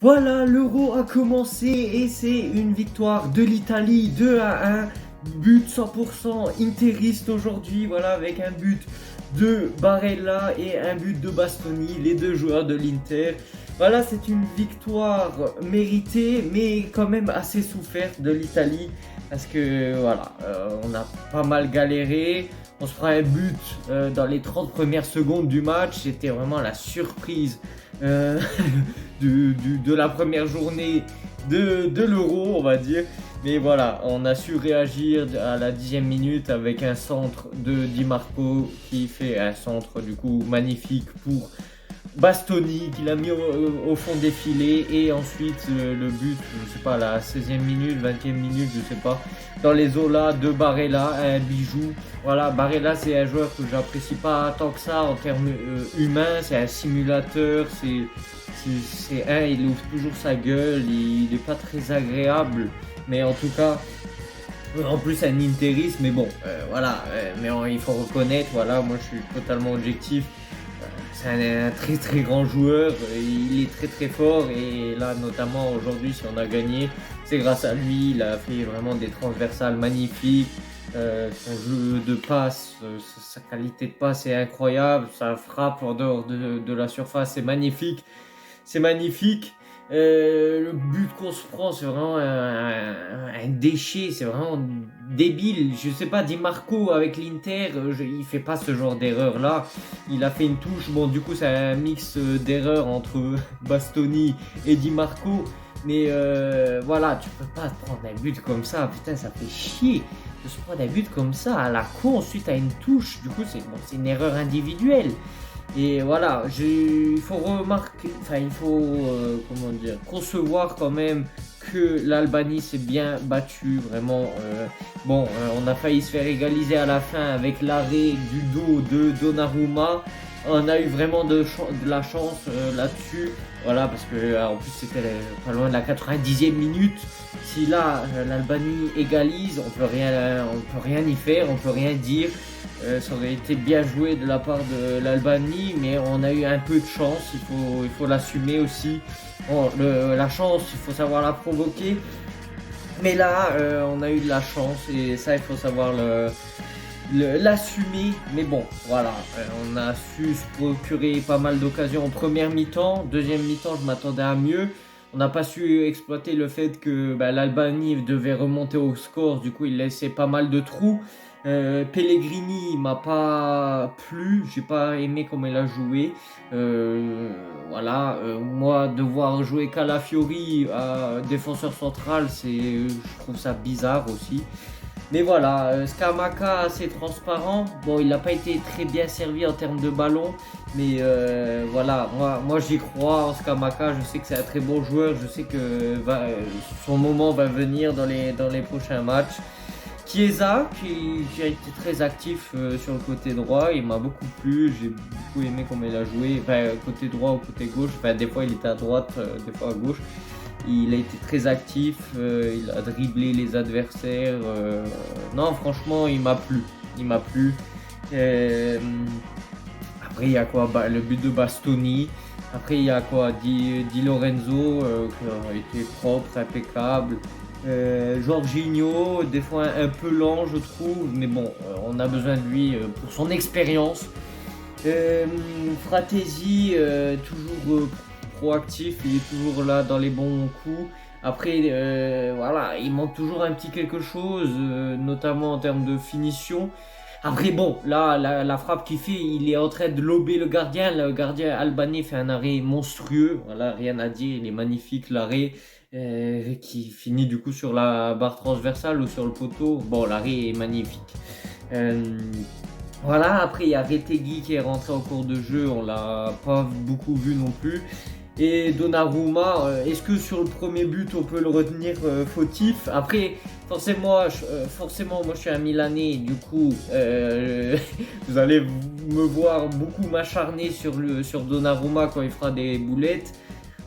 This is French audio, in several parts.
Voilà, l'Euro a commencé et c'est une victoire de l'Italie 2-1, but 100% interiste aujourd'hui, voilà, avec un but de Barella et un but de Bastoni, les deux joueurs de l'Inter. Voilà, c'est une victoire méritée, mais quand même assez soufferte de l'Italie, parce que voilà, on a pas mal galéré. On se prend un but dans les 30 premières secondes du match. C'était vraiment la surprise euh, de la première journée de l'Euro, on va dire. Mais voilà, on a su réagir à la 10e minute avec un centre de Di Marco qui fait un centre du coup magnifique pour Bastoni qui l'a mis au fond des filets, et ensuite le but, je sais pas, la 16e minute, 20e minute, je sais pas, dans les Olas de Barella, un bijou. Voilà, Barella c'est un joueur que j'apprécie pas tant que ça en termes humains, c'est un simulateur, il ouvre toujours sa gueule, il est pas très agréable, mais en tout cas, en plus un interiste, mais bon, voilà, mais il faut reconnaître, voilà, moi je suis totalement objectif. C'est un très très grand joueur, il est très très fort, et là notamment aujourd'hui si on a gagné, c'est grâce à lui. Il a fait vraiment des transversales magnifiques, son jeu de passe, sa qualité de passe est incroyable, sa frappe en dehors de la surface est magnifique, c'est magnifique. Le but qu'on se prend, c'est vraiment un déchet, c'est vraiment débile. Je sais pas, Di Marco avec l'Inter, il fait pas ce genre d'erreur là. Il a fait une touche, bon, du coup, c'est un mix d'erreurs entre Bastoni et Di Marco. Mais voilà, tu peux pas te prendre un but comme ça, putain, ça fait chier de se prendre un but comme ça à la con suite à une touche. Du coup, c'est une erreur individuelle. Et voilà, il faut remarquer, enfin il faut comment dire, concevoir quand même que l'Albanie s'est bien battue, vraiment. On a failli se faire égaliser à la fin avec l'arrêt du dos de Donnarumma. On a eu vraiment de la chance là-dessus, voilà, parce que en plus c'était pas loin de la 90e minute. Si là l'Albanie égalise, on peut rien y faire, on peut rien dire. Ça aurait été bien joué de la part de l'Albanie, mais on a eu un peu de chance, il faut l'assumer aussi. Bon, la chance, il faut savoir la provoquer, mais là, on a eu de la chance, et ça, il faut savoir l'assumer. Mais bon, voilà, on a su se procurer pas mal d'occasions en première mi-temps. Deuxième mi-temps, je m'attendais à mieux. On n'a pas su exploiter le fait que l'Albanie devait remonter au score, du coup il laissait pas mal de trous. Pellegrini m'a pas plu, j'ai pas aimé comment il a joué. Moi, devoir jouer Calafiori à défenseur central, je trouve ça bizarre aussi. Mais voilà, Scamacca assez transparent. Bon, il n'a pas été très bien servi en termes de ballon, mais voilà, moi j'y crois en Scamacca. Je sais que c'est un très bon joueur, je sais que son moment va venir dans les prochains matchs. Chiesa qui a été très actif sur le côté droit, il m'a beaucoup plu, j'ai beaucoup aimé comment il a joué, enfin côté droit ou côté gauche, enfin des fois il était à droite, des fois à gauche. Il a été très actif, il a dribblé les adversaires. Non, franchement, il m'a plu. Il m'a plu. Après, il y a quoi? Le but de Bastoni. Après, il y a quoi? Di Lorenzo, qui a été propre, impeccable. Jorginho, des fois un peu lent, je trouve. Mais bon, on a besoin de lui pour son expérience. Fratesi, toujours proactif, il est toujours là dans les bons coups. Après, voilà, il manque toujours un petit quelque chose, notamment en termes de finition. Après, bon, là, la frappe qu'il fait, il est en train de lober le gardien. Le gardien albanais fait un arrêt monstrueux. Voilà, rien à dire, il est magnifique l'arrêt. Qui finit du coup sur la barre transversale ou sur le poteau. Bon, l'arrêt est magnifique. Voilà, après il y a Retegui qui est rentré en cours de jeu, on l'a pas beaucoup vu non plus. Et Donnarumma, est-ce que sur le premier but on peut le retenir fautif? Après, forcément, moi je suis un Milanais, du coup, vous allez me voir beaucoup m'acharner sur Donnarumma quand il fera des boulettes.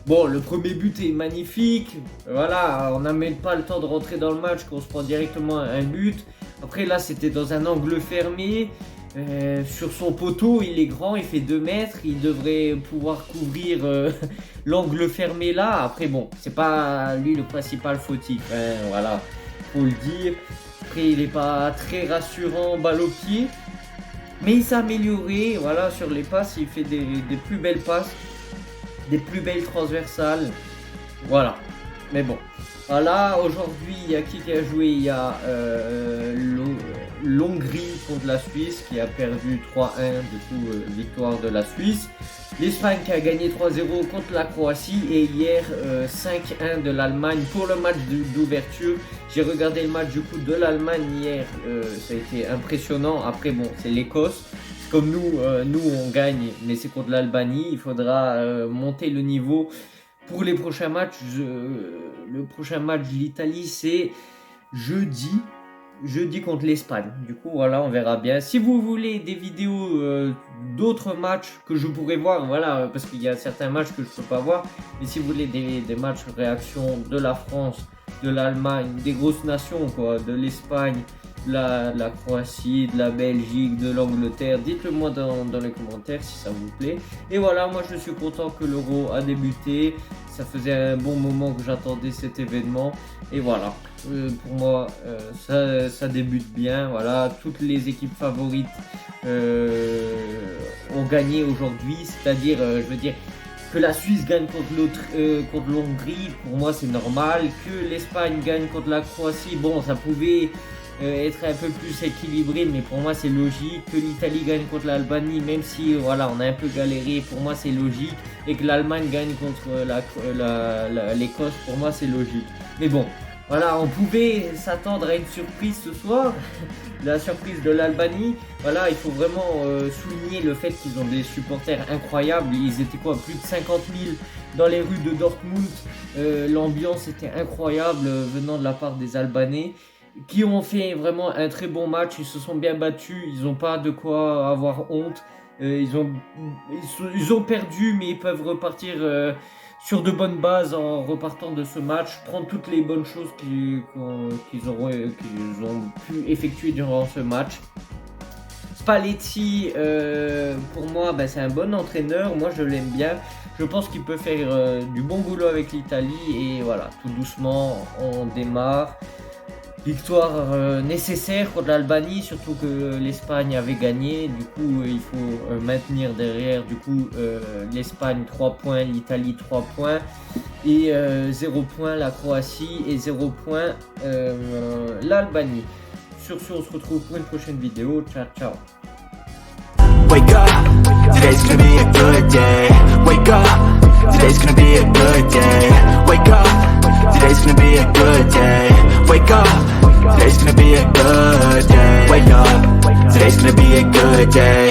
Bon, le premier but est magnifique, voilà, on n'a même pas le temps de rentrer dans le match qu'on se prend directement un but. Après là, c'était dans un angle fermé. sur son poteau, il est grand, il fait 2 mètres, il devrait pouvoir couvrir l'angle fermé là. Après bon, c'est pas lui le principal fautif, hein, voilà, faut le dire. Après il est pas très rassurant balle au pied, mais il s'est amélioré, voilà, sur les passes, il fait des plus belles passes, des plus belles transversales, voilà. Mais bon, voilà, aujourd'hui, il y a qui a joué? Il y a l'Hongrie contre la Suisse qui a perdu 3-1, du coup, victoire de la Suisse. L'Espagne qui a gagné 3-0 contre la Croatie et hier 5-1 de l'Allemagne pour le match d'ouverture. J'ai regardé le match du coup de l'Allemagne hier, ça a été impressionnant. Après bon, c'est l'Écosse. Comme nous on gagne, mais c'est contre l'Albanie. Il faudra monter le niveau pour les prochains matchs. Le prochain match de l'Italie, c'est jeudi contre l'Espagne. Du coup, voilà, on verra bien. Si vous voulez des vidéos d'autres matchs que je pourrais voir, voilà, parce qu'il y a certains matchs que je peux pas voir, mais si vous voulez des matchs réaction de la France, de l'Allemagne, des grosses nations, quoi, de l'Espagne, de la Croatie, de la Belgique, de l'Angleterre, dites-le moi dans les commentaires si ça vous plaît. Et voilà, moi je suis content que l'Euro a débuté. Ça faisait un bon moment que j'attendais cet événement. Et voilà, pour moi ça débute bien. Voilà, toutes les équipes favorites ont gagné aujourd'hui. C'est-à-dire, je veux dire, que la Suisse gagne contre l'Hongrie, pour moi c'est normal. Que l'Espagne gagne contre la Croatie, bon, ça pouvait être un peu plus équilibré, mais pour moi c'est logique. Que l'Italie gagne contre l'Albanie, même si voilà, on a un peu galéré, pour moi c'est logique. Et que l'Allemagne gagne contre l'Écosse, pour moi c'est logique. Mais bon, voilà, on pouvait s'attendre à une surprise ce soir, la surprise de l'Albanie. Voilà, il faut vraiment souligner le fait qu'ils ont des supporters incroyables. Ils étaient quoi, plus de 50 000 dans les rues de Dortmund. L'ambiance était incroyable venant de la part des Albanais, qui ont fait vraiment un très bon match. Ils se sont bien battus, ils n'ont pas de quoi avoir honte. Ils ont perdu, mais ils peuvent repartir sur de bonnes bases en repartant de ce match, prendre toutes les bonnes choses qu'ils ont pu effectuer durant ce match. Spalletti, pour moi, c'est un bon entraîneur. Moi, je l'aime bien. Je pense qu'il peut faire du bon boulot avec l'Italie. Et voilà, tout doucement, on démarre. Victoire nécessaire contre l'Albanie, surtout que l'Espagne avait gagné. Du coup, il faut maintenir derrière. Du coup, l'Espagne 3 points, l'Italie 3 points et 0 points la Croatie et 0 points l'Albanie. Sur ce, on se retrouve pour une prochaine vidéo. Ciao, ciao. Wake up, today's gonna be a good day. Wake up, today's gonna be a good day. Wake up, today's gonna be a good day. Wake up, today's gonna be a good day. Wake up, today's gonna be a good day.